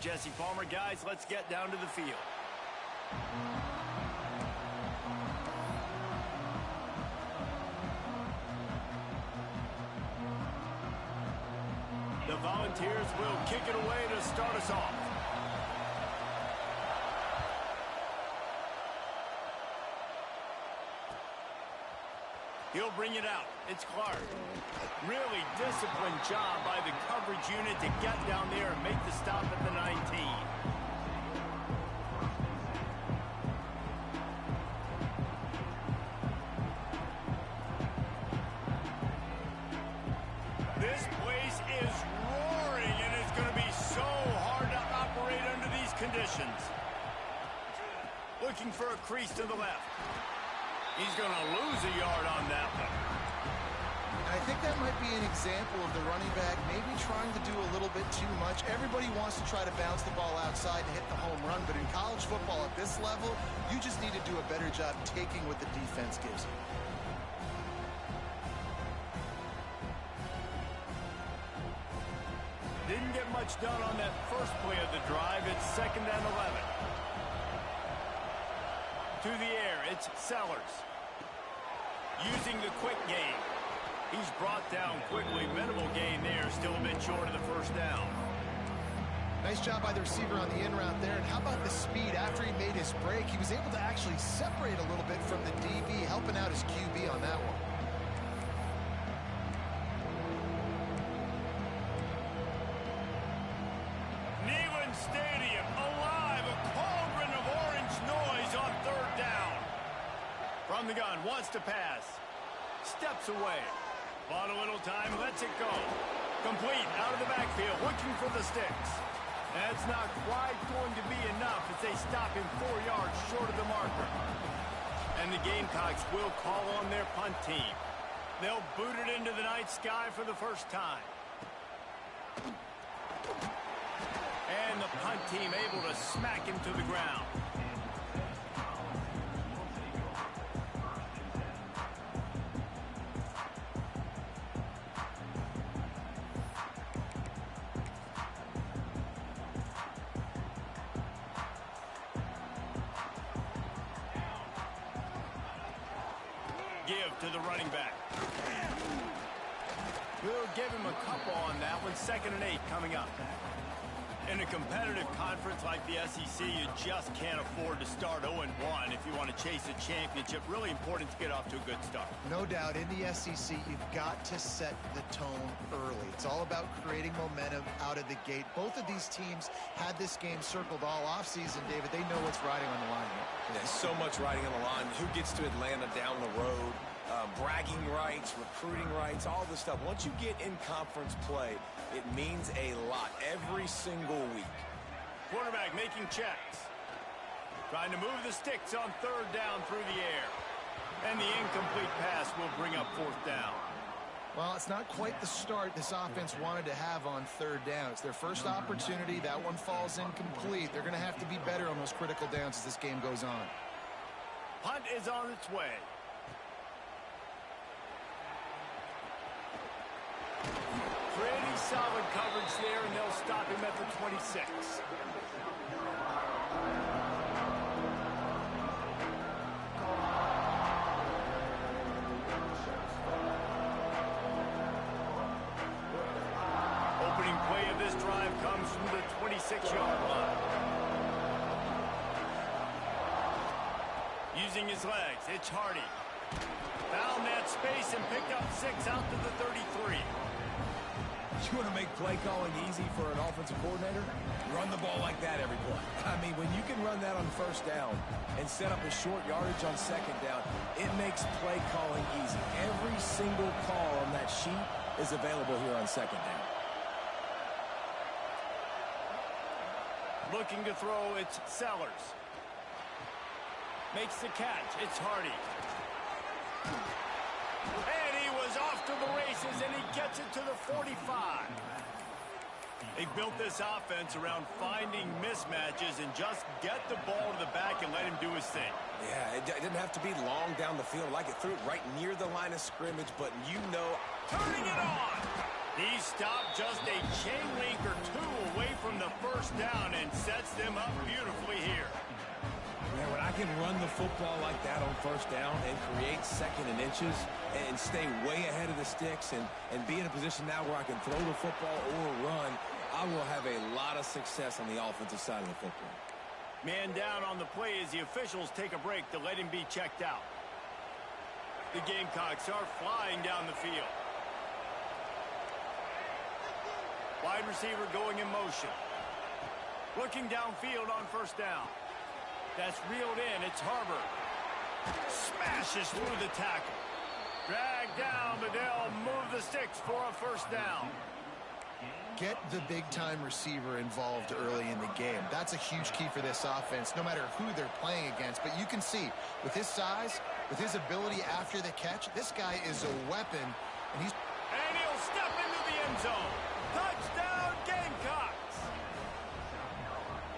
Jesse Palmer. Guys, let's get down to the field. The Volunteers will kick it away to start us off. He'll bring it out. It's Clark. Really disciplined job by the coverage unit to get down there and make the stop at the 19. This place is roaring, and it's going to be so hard to operate under these conditions. Looking for a crease to the left. He's going to lose a yard on that one. I think that might be an example of the running back maybe trying to do a little bit too much. Everybody wants to try to bounce the ball outside and hit the home run, but in college football at this level, you just need to do a better job taking what the defense gives you. Didn't get much done on that first play of the drive. It's 2nd and 11. To the air, it's Sellers. Using the quick game. He's brought down quickly. Minimal gain there. Still a bit short of the first down. Nice job by the receiver on the in route there. And how about the speed? After he made his break, he was able to actually separate a little bit from the DB, helping out his QB on that one. Neyland Stadium alive. A cauldron of orange noise on 3rd down. From the gun, wants to pass. Steps away. Bought a little time, lets it go. Complete, out of the backfield, looking for the sticks. That's not quite going to be enough as they stop him 4 yards short of the marker. And the Gamecocks will call on their punt team. They'll boot it into the night sky for the first time. And the punt team able to smack him to the ground. Give to the running back. We'll give him a couple on that one. 2nd and 8 coming up. In a competitive conference like the SEC, you just can't afford to start 0-1 if you want to chase a championship. Really important to get off to a good start. No doubt, in the SEC, you've got to set the tone early. It's all about creating momentum out of the gate. Both of these teams had this game circled all offseason, David. They know what's riding on the line here. There's so much riding on the line. Who gets to Atlanta down the road? Bragging rights, recruiting rights, all this stuff. Once you get in conference play, it means a lot every single week. Quarterback making checks. Trying to move the sticks on 3rd down through the air. And the incomplete pass will bring up 4th down. Well, it's not quite the start this offense wanted to have on 3rd down. It's their first opportunity. That one falls incomplete. They're going to have to be better on those critical downs as this game goes on. Punt is on its way. Pretty solid coverage there, and they'll stop him at the 26. Opening play of this drive comes from the 26-yard line. Using his legs, it's Hardy. Found that space and picked up 6 out to the 33. You want to make play calling easy for an offensive coordinator? Run the ball like that every play. I mean, when you can run that on 1st down and set up a short yardage on 2nd down, it makes play calling easy. Every single call on that sheet is available here on 2nd down. Looking to throw, it's Sellers. Makes the catch, it's Hardy. And he was off to the races, and he gets it to the 45. They built this offense around finding mismatches and just get the ball to the back and let him do his thing. Yeah, it didn't have to be long down the field. Like it threw it right near the line of scrimmage, but you know. Turning it on. He stopped just a chain link or two away from the first down and sets them up beautifully here. Man, when I can run the football like that on first down and create second and inches and stay way ahead of the sticks and be in a position now where I can throw the football or run, I will have a lot of success on the offensive side of the football. Man down on the play as the officials take a break to let him be checked out. The Gamecocks are flying down the field. Wide receiver going in motion. Looking downfield on first down. That's reeled in. It's Harbor. Smashes through the tackle. Dragged down, but they'll move the sticks for a first down. Get the big-time receiver involved early in the game. That's a huge key for this offense, no matter who they're playing against. But you can see, with his size, with his ability after the catch, this guy is a weapon. And he'll step into the end zone. Touchdown, Gamecocks!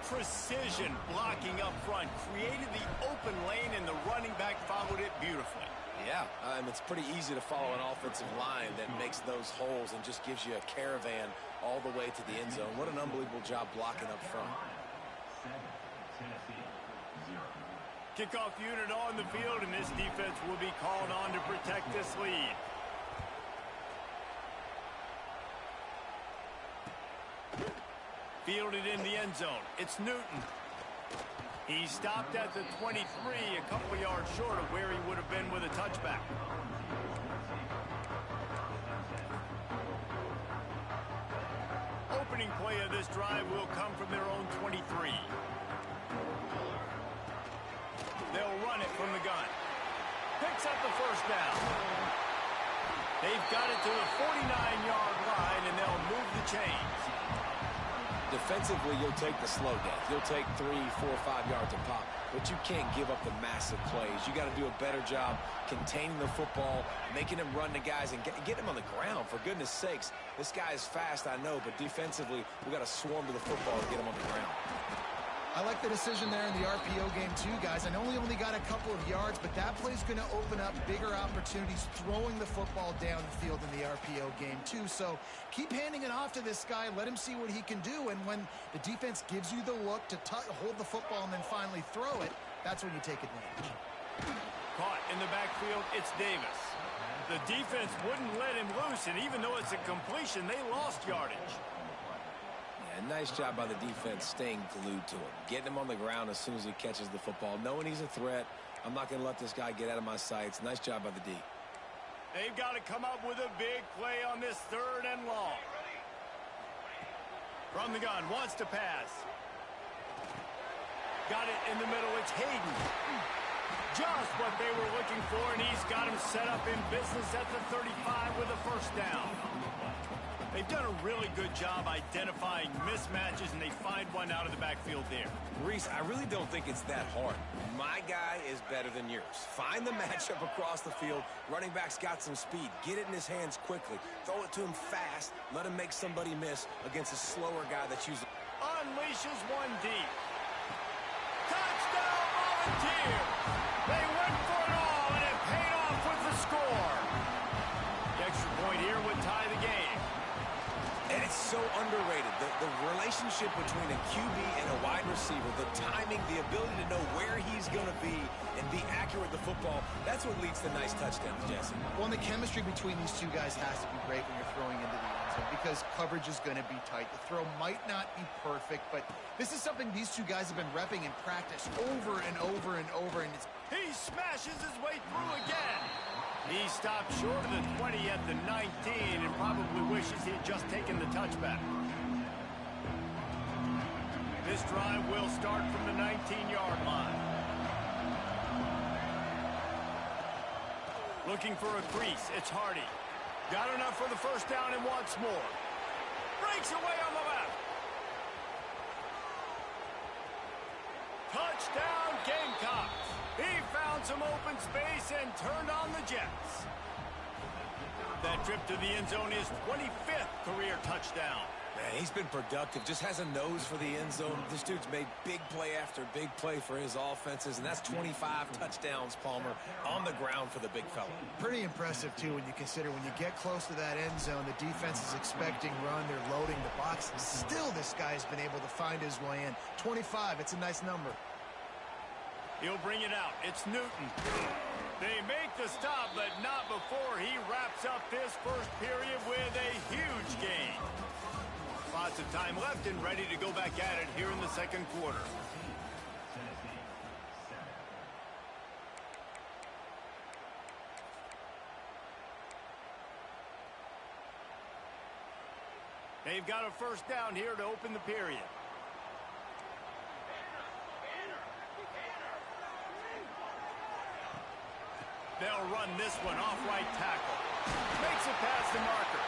Precision blocking up front created the open lane, and the running back followed it beautifully. Yeah, it's pretty easy to follow an offensive line that makes those holes and just gives you a caravan all the way to the end zone. What an unbelievable job blocking up front. Kickoff unit on the field, and this defense will be called on to protect this lead. Fielded in the end zone. It's Newton. He stopped at the 23, a couple yards short of where he would have been with a touchback. Opening play of this drive will come from their own 23. They'll run it from the gun. Picks up the first down. They've got it to the 49-yard line, and they'll move the chains. Defensively, you'll take the slow death. You'll take 3, 4, 5 yards a pop, but you can't give up the massive plays. You got to do a better job containing the football, making him run the guys, and get him on the ground. For goodness sakes, this guy is fast, I know, but defensively, we got to swarm to the football and get him on the ground. I like the decision there in the RPO game too, guys. I know he only got a couple of yards, but that play's going to open up bigger opportunities throwing the football down the field in the RPO game too. So keep handing it off to this guy. Let him see what he can do. And when the defense gives you the look to hold the football and then finally throw it, that's when you take advantage. Caught in the backfield, it's Davis. The defense wouldn't let him loose, and even though it's a completion, they lost yardage. Nice job by the defense staying glued to him. Getting him on the ground as soon as he catches the football. Knowing he's a threat, I'm not going to let this guy get out of my sights. Nice job by the D. They've got to come up with a big play on this 3rd and long. From the gun, wants to pass. Got it in the middle, it's Hayden. Just what they were looking for, and he's got him set up in business at the 35 with a first down. They've done a really good job identifying mismatches, and they find one out of the backfield there. Reese, I really don't think it's that hard. My guy is better than yours. Find the matchup across the field. Running back's got some speed. Get it in his hands quickly. Throw it to him fast. Let him make somebody miss against a slower guy that's usually... Unleashes one deep. Touchdown, Volunteers! They went for it all, and it paid off with the score. The extra point here would tie the game. And it's so underrated. The relationship between a QB and a wide receiver, the timing, the ability to know where he's going to be and be accurate with the football, that's what leads to nice touchdowns, Jesse. Well, and the chemistry between these two guys has to be great when you're throwing into the end zone because coverage is going to be tight. The throw might not be perfect, but this is something these two guys have been repping in practice over and over and over. And he smashes his way through again. He stopped short of the 20 at the 19 and probably wishes he had just taken the touchback. This drive will start from the 19-yard line. Looking for a crease, it's Hardy. Got enough for the first down and wants more. Breaks away on the left. Touchdown, Gamecocks. He found some open space and turned on the Jets. That trip to the end zone is 25th career touchdown. Man, he's been productive, just has a nose for the end zone. This dude's made big play after big play for his offenses, and that's 25 touchdowns, Palmer, on the ground for the big fella. Pretty impressive, too, when you consider when you get close to that end zone, the defense is expecting run, they're loading the box. Still, this guy's been able to find his way in. 25, it's a nice number. He'll bring it out. It's Newton. They make the stop, but not before he wraps up this first period with a huge gain. Lots of time left and ready to go back at it here in the second quarter. They've got a first down here to open the period. They'll run this one off right tackle. Makes it past the marker.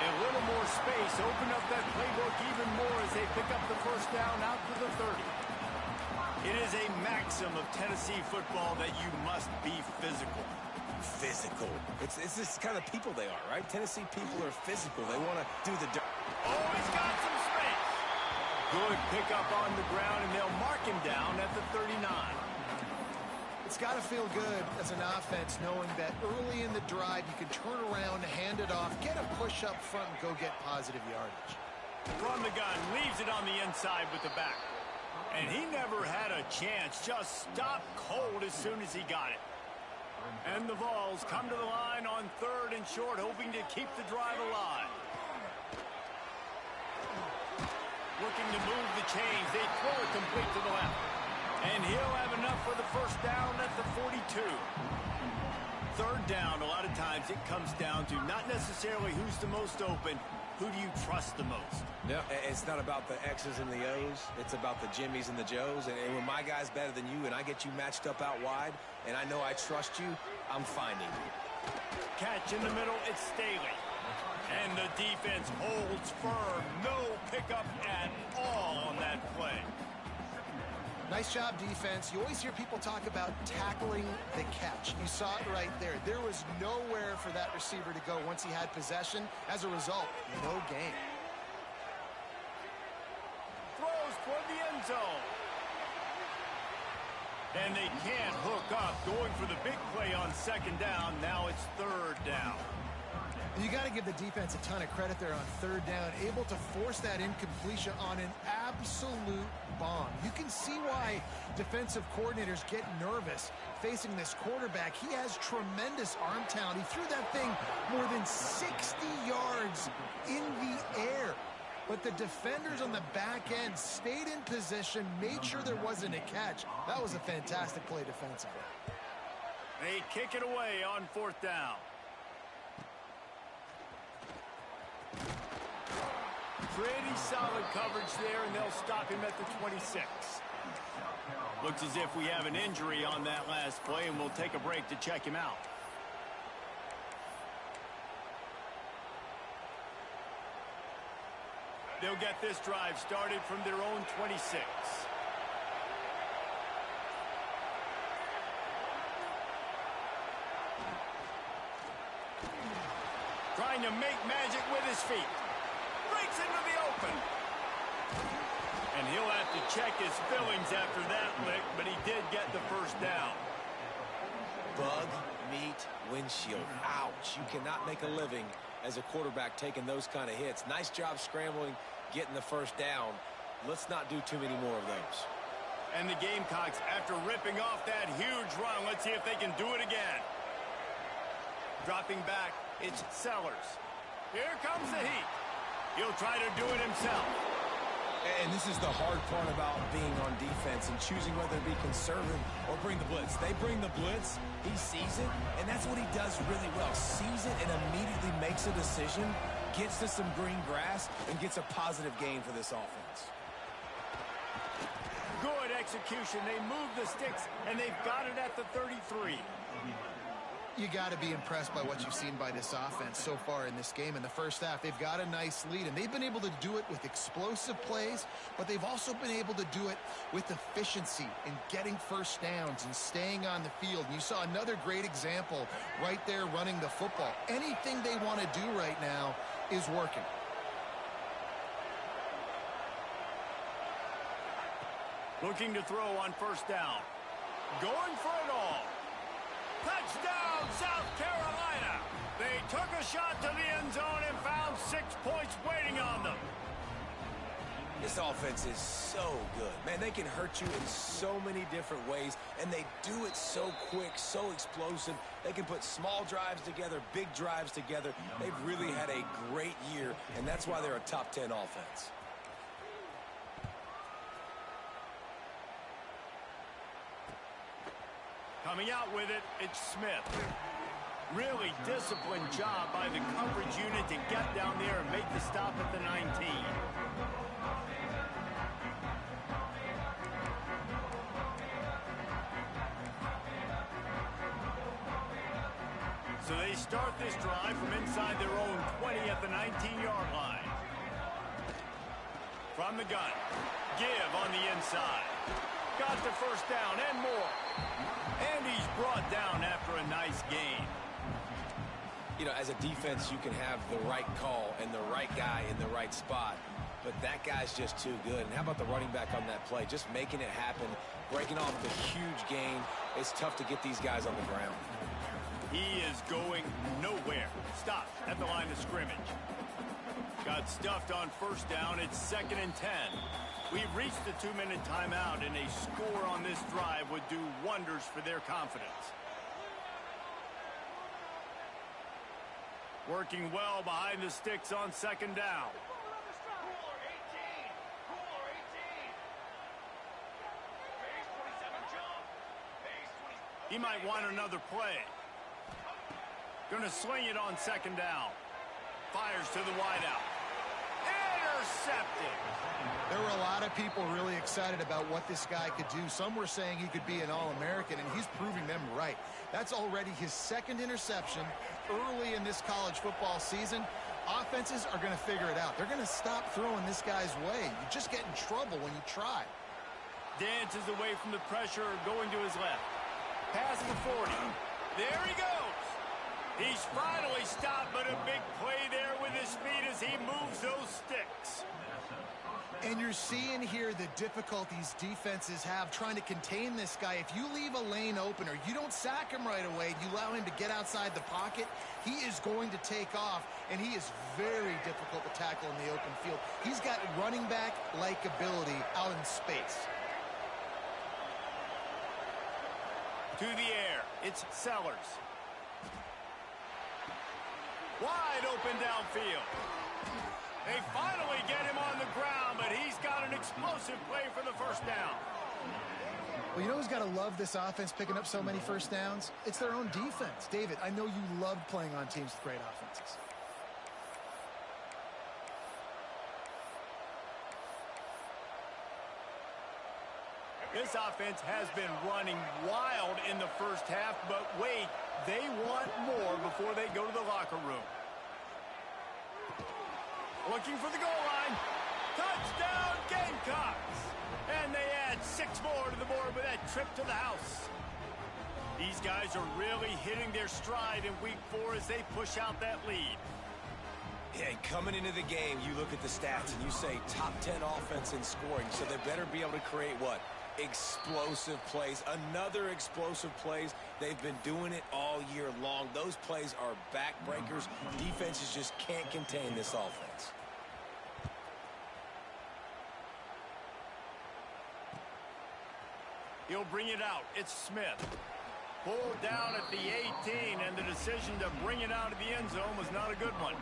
A little more space. Open up that playbook even more as they pick up the first down out to the 30. It is a maxim of Tennessee football that you must be physical. Physical. It's this kind of people they are, right? Tennessee people are physical. They want to do the dirt. Oh, he's got some space. Good pickup on the ground, and they'll mark him down at the 39. It's got to feel good as an offense knowing that early in the drive you can turn around, hand it off, get a push up front, and go get positive yardage. From the gun, leaves it on the inside with the back. And he never had a chance, just stopped cold as soon as he got it. And the Vols come to the line on 3rd and short, hoping to keep the drive alive. Looking to move the chains. They throw it complete to the left. And he'll have enough for the first down at the 42. 3rd down, a lot of times it comes down to not necessarily who's the most open, who do you trust the most? No, it's not about the X's and the O's. It's about the Jimmys and the Joes. And when my guy's better than you and I get you matched up out wide and I know I trust you, I'm finding you. Catch in the middle, it's Staley. And the defense holds firm. No pickup at all on that play. Nice job, defense. You always hear people talk about tackling the catch. You saw it right there. There was nowhere for that receiver to go once he had possession. As a result, no gain. Throws toward the end zone. And they can't hook up. Going for the big play on 2nd down. Now it's 3rd down. You got to give the defense a ton of credit there on 3rd down, able to force that incompletion on an absolute bomb. You can see why defensive coordinators get nervous facing this quarterback. He has tremendous arm talent. He threw that thing more than 60 yards in the air. But the defenders on the back end stayed in position, made sure there wasn't a catch. That was a fantastic play defensively. They kick it away on 4th down. Pretty solid coverage there, and they'll stop him at the 26. Looks as if we have an injury on that last play, and we'll take a break to check him out. They'll get this drive started from their own 26. Trying to make magic with his feet. Breaks into the open. And he'll have to check his fillings after that lick, but he did get the first down. Bug, meat, windshield. Ouch. You cannot make a living as a quarterback taking those kind of hits. Nice job scrambling, getting the first down. Let's not do too many more of those. And the Gamecocks, after ripping off that huge run, let's see if they can do it again. Dropping back, it's Sellers. Here comes the heat. He'll try to do it himself. And this is the hard part about being on defense and choosing whether to be conservative or bring the blitz. They bring the blitz, he sees it, and that's what he does really well. Sees it and immediately makes a decision, gets to some green grass, and gets a positive gain for this offense. Good execution. They move the sticks, and they've got it at the 33. You got to be impressed by what you've seen by this offense so far in this game. In the first half, they've got a nice lead, and they've been able to do it with explosive plays, but they've also been able to do it with efficiency in getting first downs and staying on the field. And you saw another great example right there running the football. Anything they want to do right now is working. Looking to throw on first down. Going for it all. Touchdown, South Carolina. They took a shot to the end zone and found 6 points waiting on them. This offense is so good. Man, they can hurt you in so many different ways, and they do it so quick, so explosive. They can put small drives together, big drives together. They've really had a great year, and that's why they're a top 10 offense. Coming out with it, it's Smith. Really disciplined job by the coverage unit to get down there and make the stop at the 19. So they start this drive from inside their own 20 at the 19-yard line. From the gun, give on the inside. Got the first down and more. And he's brought down after a nice gain. You know, as a defense, you can have the right call and the right guy in the right spot, but that guy's just too good. And how about the running back on that play? Just making it happen, breaking off the huge gain. It's tough to get these guys on the ground. He is going nowhere. Stopped at the line of scrimmage. Got stuffed on first down. It's 2nd and 10. We've reached the 2-minute timeout, and a score on this drive would do wonders for their confidence. Working well behind the sticks on 2nd down. He might want another play. Going to sling it on 2nd down. Fires to the wideout. Intercepted. There were a lot of people really excited about what this guy could do. Some were saying he could be an All-American, and he's proving them right. That's already his 2nd interception early in this college football season. Offenses are going to figure it out. They're going to stop throwing this guy's way. You just get in trouble when you try. Dances away from the pressure, going to his left. Past the 40. There he goes. He's finally stopped, but a big play there with his feet as he moves those sticks. And you're seeing here the difficulties defenses have trying to contain this guy. If you leave a lane open or you don't sack him right away, you allow him to get outside the pocket, he is going to take off, and he is very difficult to tackle in the open field. He's got running back-like ability out in space. To the air, it's Sellers. Wide open downfield. They finally get him on the ground, but he's got an explosive play for the first down. Well, you know who's got to love this offense picking up so many first downs? It's their own defense. David, I know you loved playing on teams with great offenses. This offense has been running wild in the first half, but wait, they want more before they go to the locker room. Looking for the goal line. Touchdown, Gamecocks! And they add 6 more to the board with that trip to the house. These guys are really hitting their stride in week 4 as they push out that lead. Yeah, and coming into the game, you look at the stats and you say top 10 offense in scoring, so they better be able to create what? Explosive plays. Another explosive plays. They've been doing it all year long. Those plays are backbreakers. Defenses just can't contain this offense. He'll bring it out. It's Smith. Pulled down at the 18, and the decision to bring it out of the end zone was not a good one.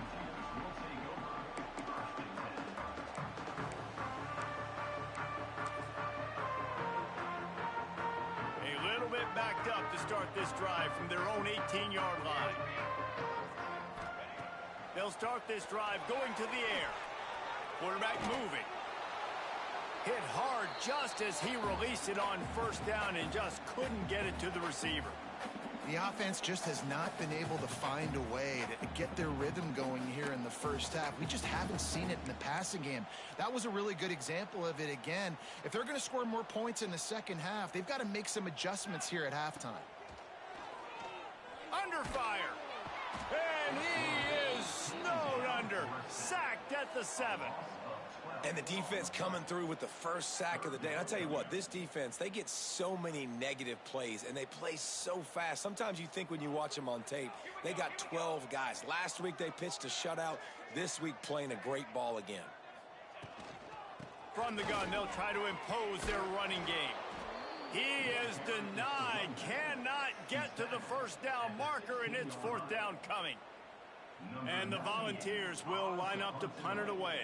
Backed up to start this drive from their own 18-yard line. They'll start this drive going to the air. Quarterback moving. Hit hard just as he released it on first down and just couldn't get it to the receiver. The offense just has not been able to find a way to get their rhythm going here in the first half. We just haven't seen it in the passing game. That was a really good example of it again. If they're going to score more points in the second half, they've got to make some adjustments here at halftime. Under fire. And he is snowed under. Sacked at the 7. And the defense coming through with the first sack of the day. I'll tell you what, this defense, they get so many negative plays, and they play so fast. Sometimes you think when you watch them on tape, they got 12 guys. Last week they pitched a shutout. This week playing a great ball again. From the gun, they'll try to impose their running game. He is denied, cannot get to the first down marker, and it's fourth down coming. And the Volunteers will line up to punt it away.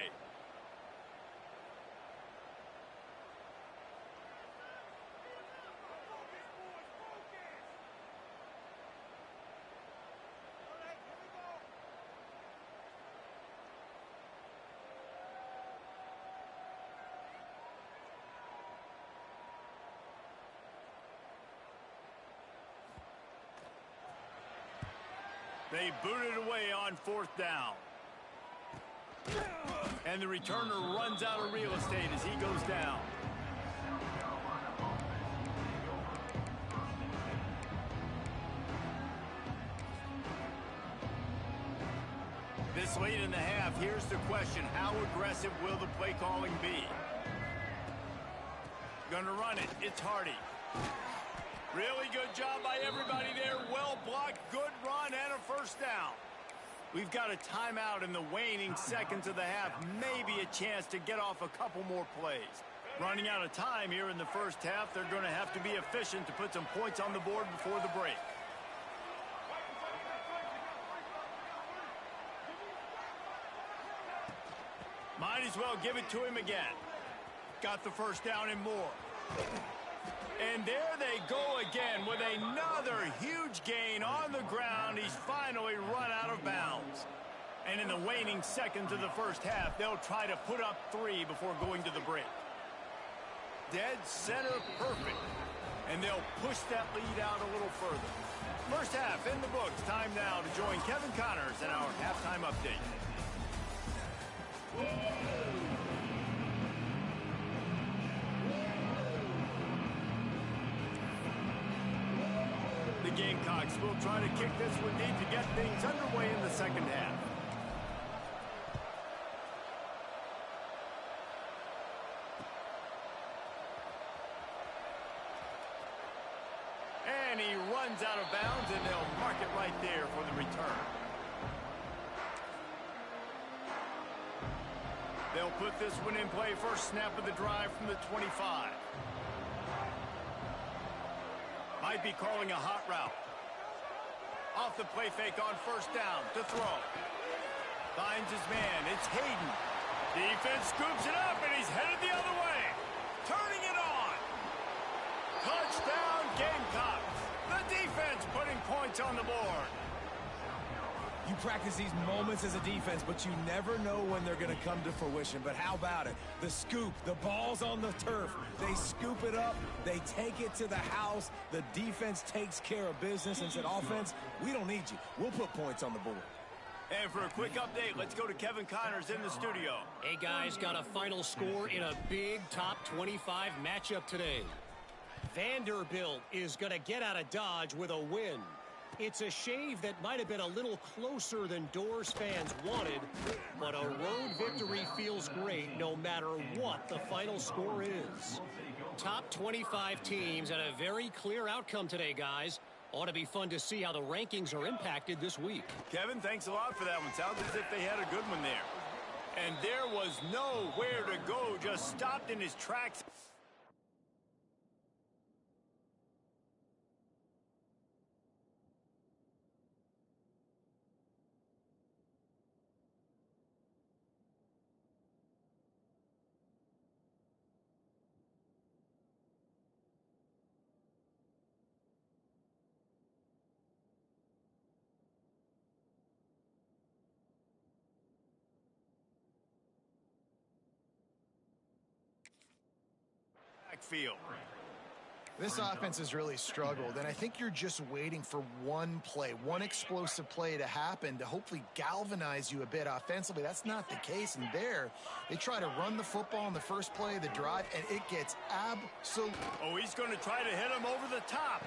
They boot it away on fourth down. And the returner runs out of real estate as he goes down. This late in the half, here's the question. How aggressive will the play calling be? Gonna run it. It's Hardy. Really good job by everybody there. Well blocked, good run, and a first down. We've got a timeout in the waning seconds of the half. Maybe a chance to get off a couple more plays. Running out of time here in the first half. They're going to have to be efficient to put some points on the board before the break. Might as well give it to him again. Got the first down and more. And there they go again with another huge gain on the ground. He's finally run out of bounds. And in the waning seconds of the first half, they'll try to put up 3 before going to the break. Dead center perfect. And they'll push that lead out a little further. First half in the books. Time now to join Kevin Connors in our halftime update. The Gamecocks will try to kick this one deep to get things underway in the second half. And he runs out of bounds, and they'll mark it right there for the return. They'll put this one in play. First snap of the drive from the 25. Might be calling a hot route. Off the play fake on first down to throw. Finds his man. It's Hayden. Defense scoops it up, and he's headed the other way. Turning it on. Touchdown Gamecocks. The defense putting points on the board. You practice these moments as a defense, but you never know when they're going to come to fruition. But how about it? The scoop, the ball's on the turf. They scoop it up. They take it to the house. The defense takes care of business and said, offense, we don't need you. We'll put points on the board. And for a quick update, let's go to Kevin Connors in the studio. Hey, guys, got a final score in a big top 25 matchup today. Vanderbilt is going to get out of Dodge with a win. It's a shave that might have been a little closer than Doors fans wanted, but a road victory feels great no matter what the final score is. Top 25 teams and a very clear outcome today, guys. Ought to be fun to see how the rankings are impacted this week. Kevin, thanks a lot for that one. Sounds as if they had a good one there. And there was nowhere to go, just stopped in his tracks. Backfield. This offense has really struggled, and I think you're just waiting for one play, one explosive play to happen to hopefully galvanize you a bit offensively. That's not the case, and there, they try to run the football in the first play of the drive, and it gets absolute. Oh, he's going to try to hit him over the top.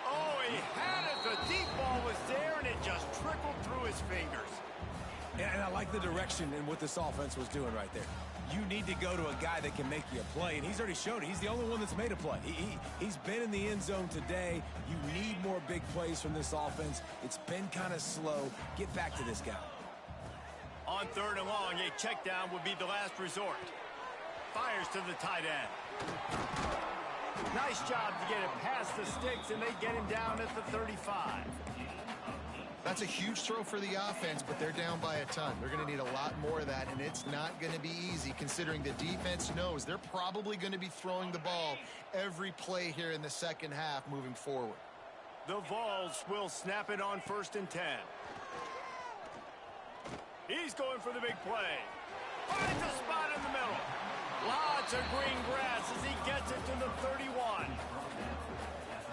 Oh, he had it. The deep ball was there, and it just trickled through his fingers. And I like the direction and what this offense was doing right there. You need to go to a guy that can make you a play, and he's already showed it. He's the only one that's made a play. He's been in the end zone today. You need more big plays from this offense. It's been kind of slow. Get back to this guy. On 3rd and long, a check down would be the last resort. Fires to the tight end. Nice job to get it past the sticks, and they get him down at the 35. That's a huge throw for the offense, but they're down by a ton. They're going to need a lot more of that, and it's not going to be easy considering the defense knows they're probably going to be throwing the ball every play here in the second half moving forward. The Vols will snap it on 1st and 10. He's going for the big play. Finds a spot in the middle. Lots of green grass as he gets it to the 31.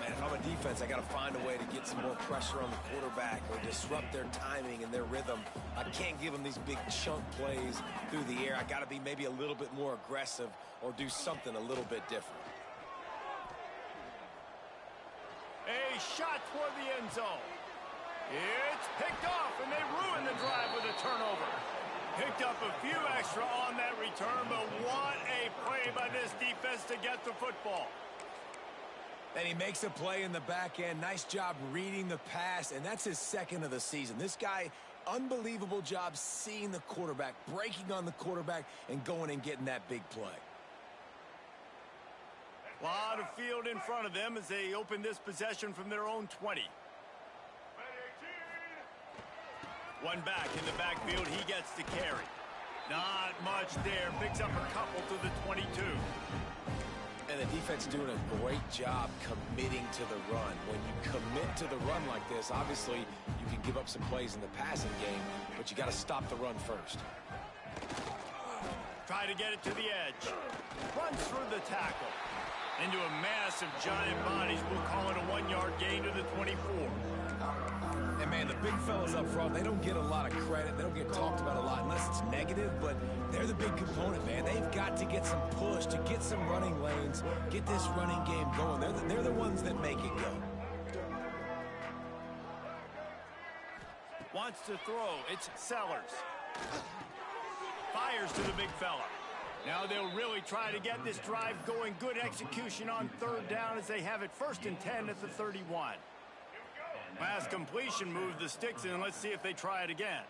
Man, if I'm a defense, I got to find a way to get some more pressure on the quarterback or disrupt their timing and their rhythm. I can't give them these big chunk plays through the air. I got to be maybe a little bit more aggressive or do something a little bit different. A shot toward the end zone. It's picked off, and they ruin the drive with a turnover. Picked up a few extra on that return, but what a play by this defense to get the football. And he makes a play in the back end. Nice job reading the pass, and that's his 2nd of the season. This guy, unbelievable job seeing the quarterback, breaking on the quarterback, and going and getting that big play. A lot of field in front of them as they open this possession from their own 20. One back in the backfield, he gets the carry. Not much there, picks up a couple to the 22. And the defense doing a great job committing to the run. When you commit to the run like this, obviously you can give up some plays in the passing game, but you got to stop the run first. Try to get it to the edge. Runs through the tackle. Into a mass of giant bodies. We'll call it a 1-yard gain to the 24. And, man, the big fellas up front, they don't get a lot of credit. They don't get talked about a lot unless it's negative, but they're the big component, man. They've got to get some push, to get some running lanes, get this running game going. They're the ones that make it go. Wants to throw. It's Sellers. Fires to the big fella. Now they'll really try to get this drive going. Good execution on 3rd down as they have it 1st and 10 at the 31. Pass completion moved the sticks in. Let's see if they try it again.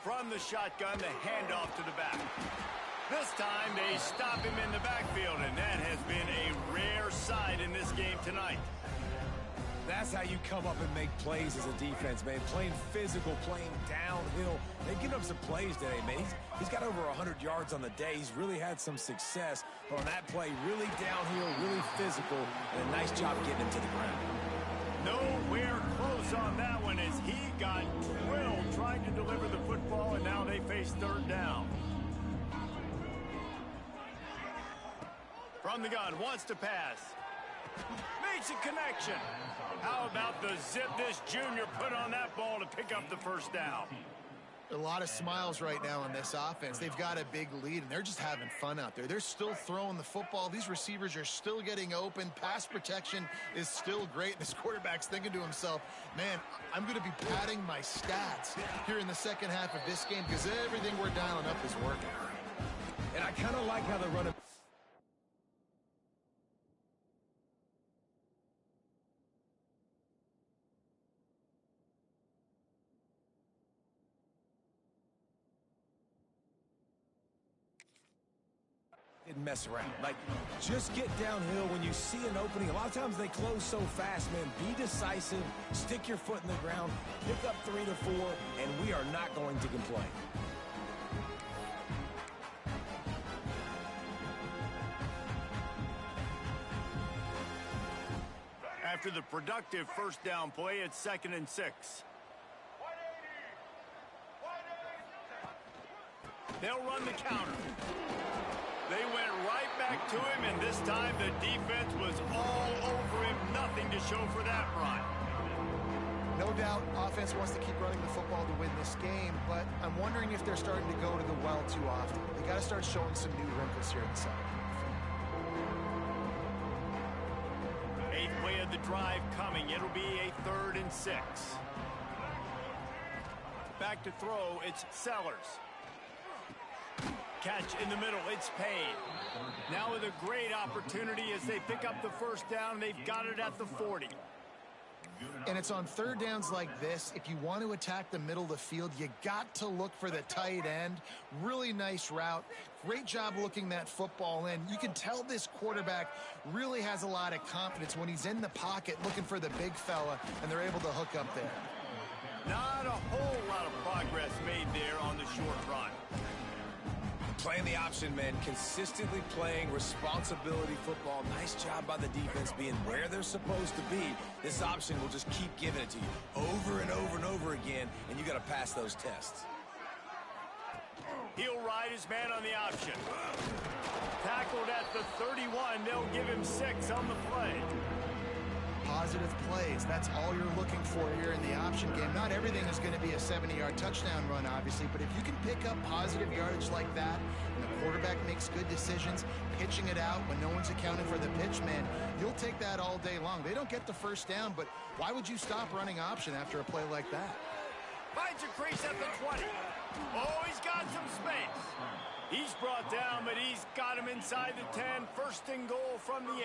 From the shotgun, the handoff to the back. This time they stop him in the backfield, and that has been a rare sight in this game tonight. That's how you come up and make plays as a defense, man. Playing physical, playing downhill. They've given up some plays today, man. He's got over 100 yards on the day. He's really had some success. But on that play, really downhill, really physical, and a nice job getting him to the ground. Nowhere close on that one as he got drilled trying to deliver the football, and now they face 3rd down. From the gun, wants to pass. Makes a connection. How about the zip this junior put on that ball to pick up the 1st down? A lot of smiles right now on this offense. They've got a big lead, and they're just having fun out there. They're still throwing the football. These receivers are still getting open. Pass protection is still great. This quarterback's thinking to himself, man, I'm going to be padding my stats here in the second half of this game because everything we're dialing up is working. And I kind of like how they're running. Didn't mess around. Like, just get downhill when you see an opening. A lot of times they close so fast, man. Be decisive, stick your foot in the ground, pick up 3 to 4, and we are not going to complain. After the productive 1st down play, it's 2nd and 6. They'll run the counter. They went right back to him, and this time the defense was all over him. Nothing to show for that run. No doubt, offense wants to keep running the football to win this game, but I'm wondering if they're starting to go to the well too often. They got to start showing some new wrinkles here in the second half. 8th play of the drive coming. It'll be a 3rd and 6. Back to throw, it's Sellers. Catch in the middle, it's Payne. Now with a great opportunity as they pick up the first down. They've got it at the 40. And it's on 3rd downs like this. If you want to attack the middle of the field, you got to look for the tight end. Really nice route. Great job looking that football in. You can tell this quarterback really has a lot of confidence when he's in the pocket looking for the big fella, and they're able to hook up there. Not a whole lot of progress made there on the short run. Playing the option, man, consistently playing responsibility football. Nice job by the defense being where they're supposed to be. This option will just keep giving it to you over and over and over again, and you got to pass those tests. He'll ride his man on the option. Tackled at the 31. They'll give him 6 on the play. Positive plays. That's all you're looking for here in the option game. Not everything is going to be a 70-yard touchdown run, obviously, but if you can pick up positive yardage like that, and the quarterback makes good decisions, pitching it out when no one's accounting for the pitch, man, you'll take that all day long. They don't get the first down, but why would you stop running option after a play like that? Finds a crease at the 20. Oh, he's got some space. He's brought down, but he's got him inside the 10. 1st and goal from the 8.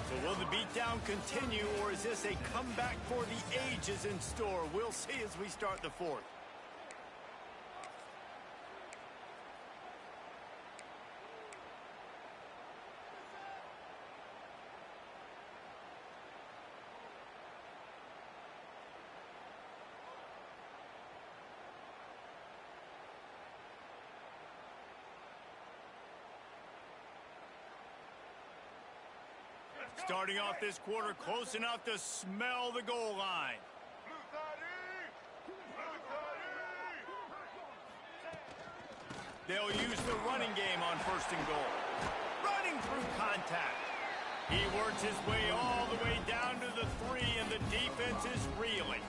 So will the beatdown continue, or is this a comeback for the ages in store? We'll see as we start the 4th. Starting off this quarter close enough to smell the goal line. They'll use the running game on 1st and goal. Running through contact. He works his way all the way down to the 3, and the defense is reeling.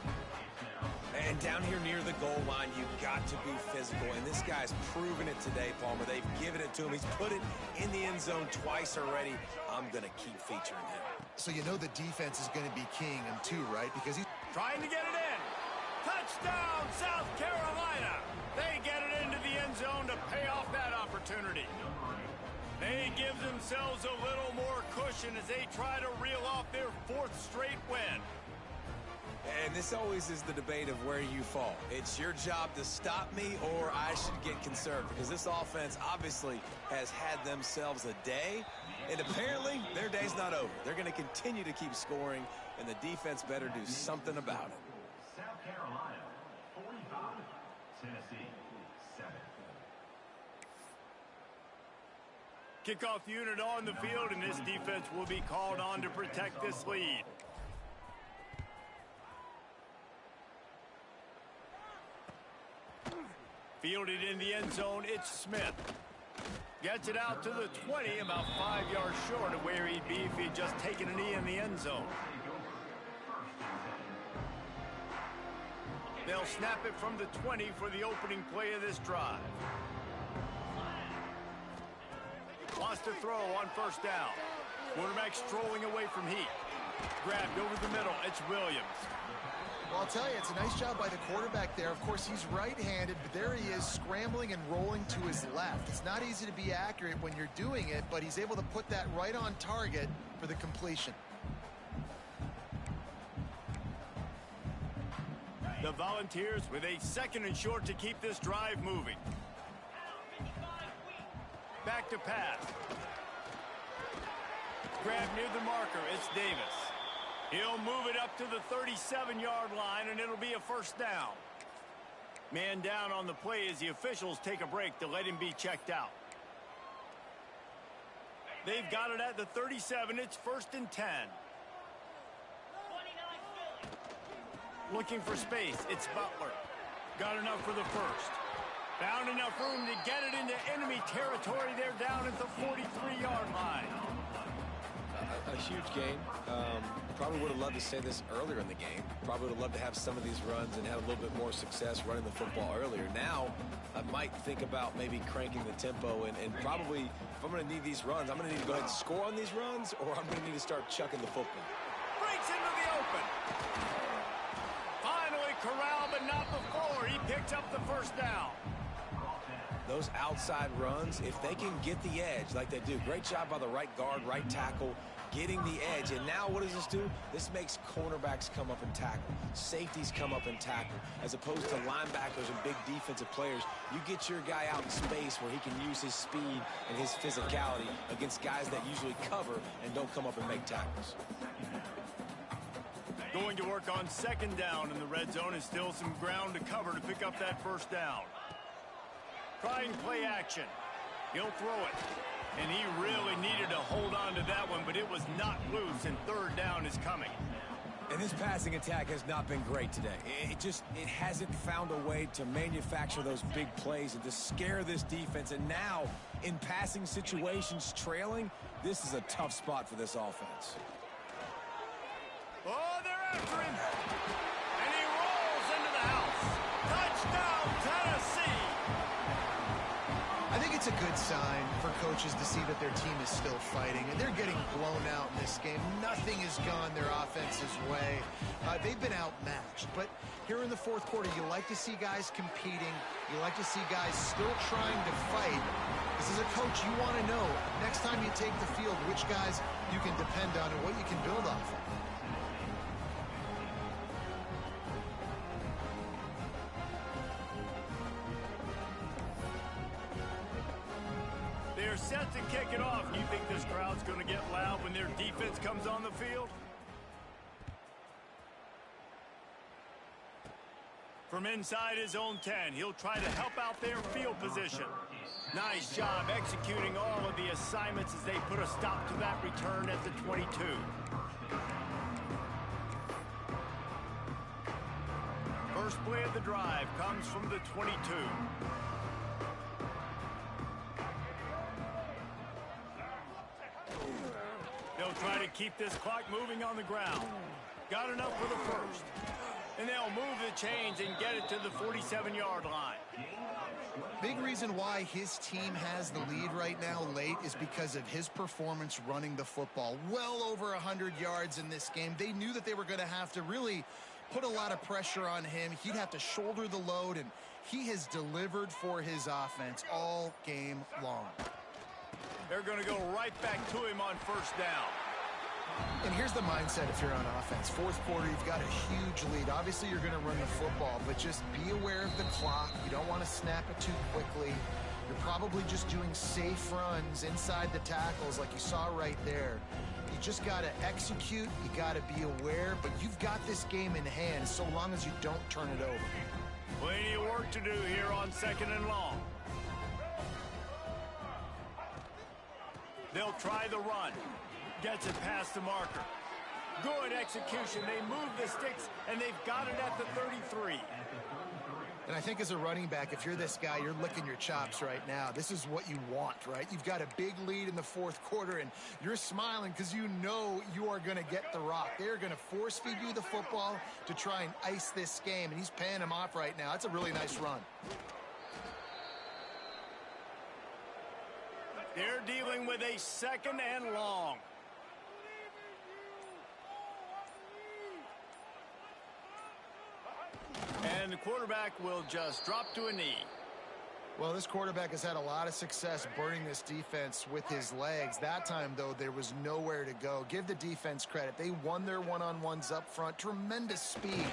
And down here near the goal line, you've got to be physical. And this guy's proven it today, Palmer. They've given it to him. He's put it in the end zone twice already. I'm going to keep featuring him. So you know the defense is going to be keying him too, right? Because he's trying to get it in. Touchdown, South Carolina. They get it into the end zone to pay off that opportunity. They give themselves a little more cushion as they try to reel off their 4th straight win. And this always is the debate of where you fall. It's your job to stop me, or I should get conserved, because this offense obviously has had themselves a day, and apparently their day's not over. They're going to continue to keep scoring, and the defense better do something about it. South Carolina, 45, Tennessee, 7. Kickoff unit on the field, and this defense will be called on to protect this lead. Fielded in the end zone, it's Smith. Gets it out to the 20, about 5 yards short of where he'd be if he'd just taken a knee in the end zone. They'll snap it from the 20 for the opening play of this drive. Wants to throw on 1st down. Quarterback strolling away from Heat. Grabbed over the middle, it's Williams. Well, I'll tell you, it's a nice job by the quarterback there. Of course, he's right-handed, but there he is scrambling and rolling to his left. It's not easy to be accurate when you're doing it, but he's able to put that right on target for the completion. The Volunteers with a 2nd and short to keep this drive moving. Back to pass. Grab near the marker, it's Davis. He'll move it up to the 37-yard line, and it'll be a 1st down. Man down on the play as the officials take a break to let him be checked out. They've got it at the 37. It's 1st and 10. Looking for space. It's Butler. Got enough for the 1st. Found enough room to get it into enemy territory. They're down at the 43-yard line. A huge game. Probably would have loved to say this earlier in the game. Probably would have loved to have some of these runs and have a little bit more success running the football earlier. Now, I might think about maybe cranking the tempo and probably, if I'm going to need these runs, I'm going to need to go ahead and score on these runs, or I'm going to need to start chucking the football. Breaks into the open. Finally corralled, but not before. He picks up the first down. Those outside runs, if they can get the edge like they do, great job by the right guard, right tackle, getting the edge. And now what does this do? This makes cornerbacks come up and tackle. Safeties come up and tackle. As opposed to linebackers and big defensive players, you get your guy out in space where he can use his speed and his physicality against guys that usually cover and don't come up and make tackles. Going to work on second down in the red zone, and still some ground to cover to pick up that first down. Trying play action. He'll throw it. And he really needed to hold on to that one, but it was not loose, and third down is coming. And this passing attack has not been great today. It hasn't found a way to manufacture those big plays and to scare this defense. And now, in passing situations, trailing, this is a tough spot for this offense. Oh, they're after him. And he rolls into the house. Touchdown, Tennessee. I think it's a good sign for coaches to see that their team is still fighting, and they're getting blown out in this game. Nothing has gone their offense's way. They've been outmatched, but here in the fourth quarter, you like to see guys competing. You like to see guys still trying to fight. This is a coach, you want to know, next time you take the field, which guys you can depend on and what you can build off of. They're set to kick it off. Do you think this crowd's going to get loud when their defense comes on the field? From inside his own 10, he'll try to help out their field position. Nice job executing all of the assignments as they put a stop to that return at the 22. First play of the drive comes from the 22. They'll try to keep this clock moving on the ground. Got enough for the first. And they'll move the chains and get it to the 47-yard line. Big reason why his team has the lead right now late is because of his performance running the football. Well over 100 yards in this game. They knew that they were going to have to really put a lot of pressure on him. He'd have to shoulder the load, and he has delivered for his offense all game long. They're going to go right back to him on first down. And here's the mindset if you're on offense. Fourth quarter, you've got a huge lead. Obviously, you're going to run the football, but just be aware of the clock. You don't want to snap it too quickly. You're probably just doing safe runs inside the tackles like you saw right there. You just got to execute. You got to be aware, but you've got this game in hand so long as you don't turn it over. Plenty of work to do here on second and long. They'll try the run. Gets it past the marker. Good execution. They move the sticks, and they've got it at the 33. And I think as a running back, if you're this guy, you're licking your chops right now. This is what you want, right? You've got a big lead in the fourth quarter, and you're smiling because you know you are going to get the rock. They're going to force feed you the football to try and ice this game, and he's paying him off right now. That's a really nice run. They're dealing with a second and long. And the quarterback will just drop to a knee. Well, this quarterback has had a lot of success burning this defense with his legs. That time, though, there was nowhere to go. Give the defense credit. They won their one-on-ones up front. Tremendous speed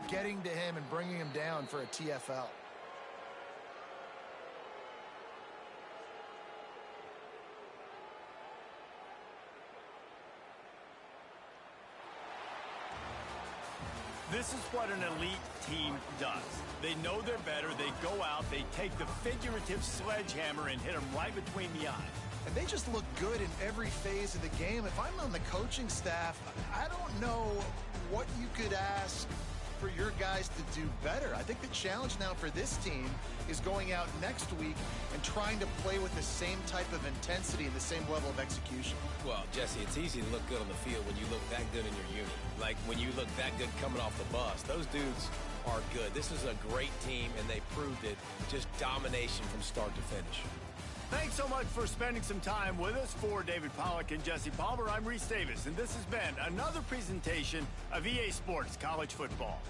getting to him and bringing him down for a TFL. This is what an elite team does. They know they're better. They go out. They take the figurative sledgehammer and hit them right between the eyes. And they just look good in every phase of the game. If I'm on the coaching staff, I don't know what you could ask for your guys to do better. I think the challenge now for this team is going out next week and trying to play with the same type of intensity and the same level of execution. Well, Jesse, it's easy to look good on the field when you look that good in your unit. Like when you look that good coming off the bus. Those dudes are good. This is a great team, and they proved it. Just domination from start to finish. Thanks so much for spending some time with us. For David Pollack and Jesse Palmer, I'm Reese Davis, and this has been another presentation of EA Sports College Football.